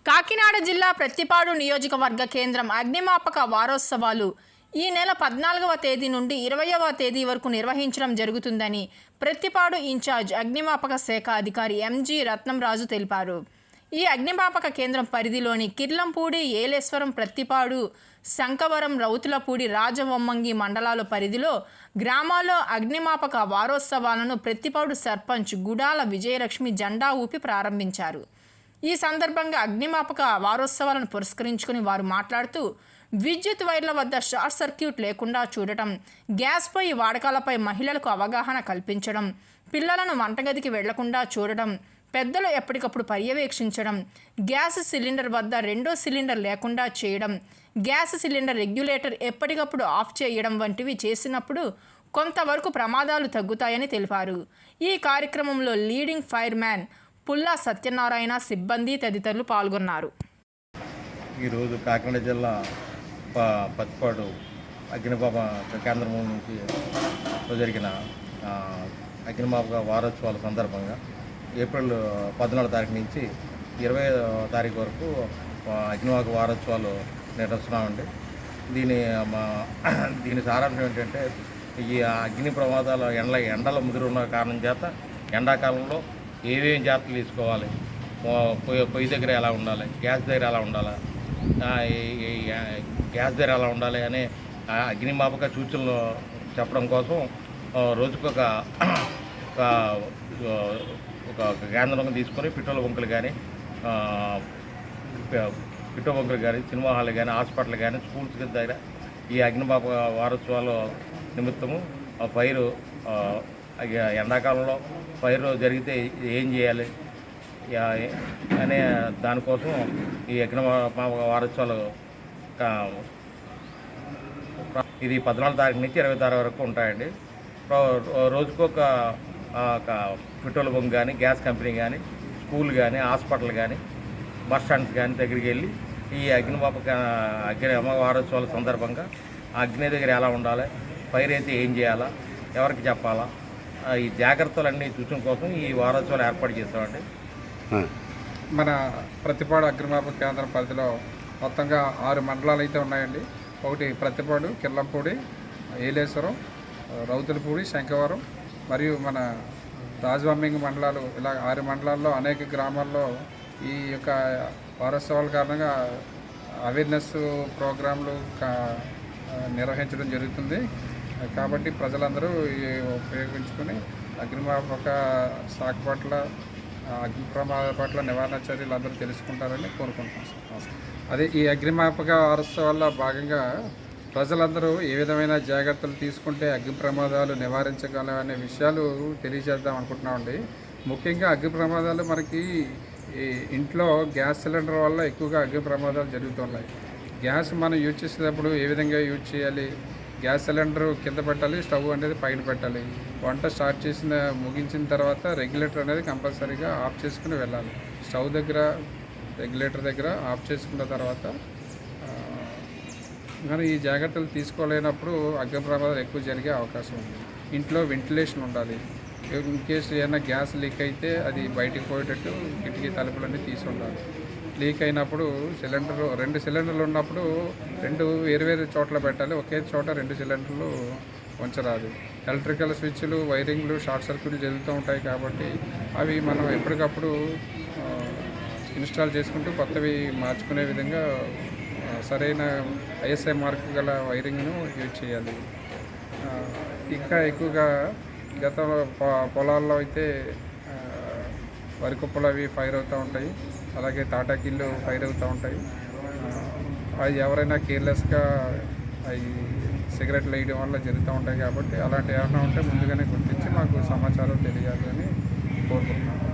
కాకినాడ జిల్లా ప్రత్తిపాడు నియోజకవర్గ కేంద్రం అగ్నిమాపక వారోత్సవాలు ఈ నెల 14వ తేదీ నుండి 20వ తేదీ వరకు నిర్వహించడం జరుగుతుందని ప్రత్తిపాడు ఇన్ఛార్జ్ అగ్నిమాపక శాఖ అధికారి ఎంజీ రత్నంరాజు తెలిపారు. ఈ అగ్నిమాపక కేంద్రం పరిధిలోని కిర్లంపూడి, ఏలేశ్వరం, ప్రత్తిపాడు, శంకవరం, రౌతులపూడి, రాజవొమ్మంగి మండలాల పరిధిలో గ్రామాల్లో అగ్నిమాపక వారోత్సవాలను ప్రత్తిపాడు సర్పంచ్ గుడాల విజయలక్ష్మి జెండా ఊపి ప్రారంభించారు. ఈ సందర్భంగా అగ్నిమాపక వారోత్సవాలను పురస్కరించుకుని వారు మాట్లాడుతూ విద్యుత్ వైర్ల వద్ద షార్ట్ సర్క్యూట్ లేకుండా చూడటం, గ్యాస్ పొయ్యి వాడకాలపై మహిళలకు అవగాహన కల్పించడం, పిల్లలను వంటగదికి వెళ్లకుండా చూడడం, పెద్దలు ఎప్పటికప్పుడు పర్యవేక్షించడం, గ్యాస్ సిలిండర్ వద్ద రెండో సిలిండర్ లేకుండా చేయడం, గ్యాస్ సిలిండర్ రెగ్యులేటర్ ఎప్పటికప్పుడు ఆఫ్ చేయడం వంటివి చేసినప్పుడు కొంతవరకు ప్రమాదాలు తగ్గుతాయని తెలిపారు. ఈ కార్యక్రమంలో లీడింగ్ ఫైర్ మ్యాన్ పుల్లా సత్యనారాయణ, సిబ్బంది తదితరులు పాల్గొన్నారు. ఈరోజు కాకినాడ జిల్లా ప్రత్తిపాడు అగ్నిమాపక కేంద్రం నుంచి జరిగిన అగ్నిమాపక వారోత్సవాల సందర్భంగా ఏప్రిల్ 14వ తారీఖు నుంచి 20వ తారీఖు వరకు అగ్నిమాపక వారోత్సవాలు నిర్వహిస్తున్నామండి. దీని సారాంశం ఏంటంటే, ఈ అగ్ని ప్రమాదాలు ఎండల ముదిరున్న కారణం చేత ఎండాకాలంలో ఏమేమి జాగ్రత్తలు తీసుకోవాలి, పొయ్యి దగ్గర ఎలా ఉండాలి, గ్యాస్ దగ్గర ఎలా ఉండాలి, గ్యాస్ దగ్గర ఎలా ఉండాలి అనే అగ్నిమాపక సూచనలు చెప్పడం కోసం రోజుకొక కేంద్రం తీసుకొని పెట్రోల్ బంకులు కానీ, సినిమా హాల్ కానీ, హాస్పిటల్ కానీ, స్కూల్స్ దగ్గర ఈ అగ్నిమాపక వారోత్సవాల నిమిత్తము ఫైర్ ఎండాకాలంలో ఫైర్ జరిగితే ఏం చేయాలి అనే దానికోసం ఈ అగ్నిమాపక వారోత్సవాలు ఇది 14వ తారీఖు నుంచి 20వ తారీఖు వరకు ఉంటాయండి. రోజుకొక పెట్రోల్ బంక్ కానీ, గ్యాస్ కంపెనీ కానీ, స్కూల్ కానీ, హాస్పిటల్ కానీ, బస్ స్టాండ్స్ కానీ దగ్గరికి వెళ్ళి ఈ అగ్నిమాపక వారోత్సవాల సందర్భంగా అగ్ని దగ్గర ఎలా ఉండాలి, ఫైర్ అయితే ఏం చేయాలా, ఎవరికి చెప్పాలా, ఈ జాగ్రత్తలన్నీ చూడటం కోసం ఈ వారోత్సవాలు ఏర్పాటు చేస్తామండి. మన ప్రత్తిపాడు అగ్నిమాపక కేంద్రం పరిధిలో మొత్తంగా 6 మండలాలు అయితే ఉన్నాయండి. ఒకటి ప్రత్తిపాడు, కిర్లంపూడి, ఏలేశ్వరం, రౌతులపూడి, శంకవరం మరియు మన రాజవొమ్మంగి మండలాలు, ఇలా 6 మండలాల్లో అనేక గ్రామాల్లో ఈ యొక్క వారోత్సవాల కారణంగా అవేర్నెస్ ప్రోగ్రాంలు నిర్వహించడం జరుగుతుంది. కాబట్టి ప్రజలందరూ ఉపయోగించుకొని అగ్నిమాపక శాఖ పట్ల, అగ్ని ప్రమాదాల పట్ల నివారణ చర్యలు అందరూ తెలుసుకుంటారని కోరుకుంటున్నాం. అదే ఈ అగ్నిమాపక వారోత్సవాల్లో భాగంగా ప్రజలందరూ ఏ విధమైన జాగ్రత్తలు తీసుకుంటే అగ్ని ప్రమాదాలు నివారించగలం అనే విషయాలు తెలియజేద్దాం అనుకుంటున్నామండి. ముఖ్యంగా అగ్ని ప్రమాదాలు మనకి ఇంట్లో గ్యాస్ సిలిండర్ వల్ల ఎక్కువగా అగ్ని ప్రమాదాలు జరుగుతున్నాయి. గ్యాస్ మనం యూజ్ చేసేటప్పుడు ఏ విధంగా యూజ్ చేయాలి, గ్యాస్ సిలిండర్ కింద పెట్టాలి, స్టవ్ అనేది పైన పెట్టాలి. వంట స్టార్ట్ ముగించిన తర్వాత రెగ్యులేటర్ అనేది కంపల్సరీగా ఆఫ్ చేసుకుని వెళ్ళాలి. స్టవ్ దగ్గర, రెగ్యులేటర్ దగ్గర ఆఫ్ చేసుకున్న తర్వాత కానీ ఈ జాగ్రత్తలు తీసుకోలేనప్పుడు అగ్ని ప్రమాదాలు ఎక్కువ జరిగే అవకాశం ఉంది. ఇంట్లో వెంటిలేషన్ ఉండాలి. ఇన్ కేసు ఏమైనా గ్యాస్ లీక్ అయితే అది బయటికి పోయేటట్టు కిటికీ తలుపులన్నీ తీసి ఉండాలి. లీక్ అయినప్పుడు రెండు సిలిండర్లు ఉన్నప్పుడు 2 వేరు చోట్ల పెట్టాలి. ఒకే చోట 2 సిలిండర్లు ఉంచరాదు. ఎలక్ట్రికల్ స్విచ్లు, వైరింగ్లు షార్ట్ సర్క్యూట్లు జరుగుతూ ఉంటాయి కాబట్టి అవి మనం ఎప్పటికప్పుడు ఇన్స్టాల్ చేసుకుంటూ కొత్తవి మార్చుకునే విధంగా సరైన ఐఎస్ఐ మార్క్ గల వైరింగ్ను యూజ్ చేయాలి. ఇంకా ఎక్కువగా గత పొలాల్లో అయితే వరి కుప్పలు అవి ఫైర్ అవుతూ ఉంటాయి, అలాగే తాటాకిళ్ళు ఫైర్ అవుతూ ఉంటాయి. అది ఎవరైనా కేర్లెస్గా అవి సిగరెట్లు వేయడం వల్ల జరుగుతూ ఉంటాయి. కాబట్టి అలాంటి ఏమైనా ఉంటే ముందుగానే గుర్తించి మాకు సమాచారం తెలియాలని కోరుకుంటున్నాను.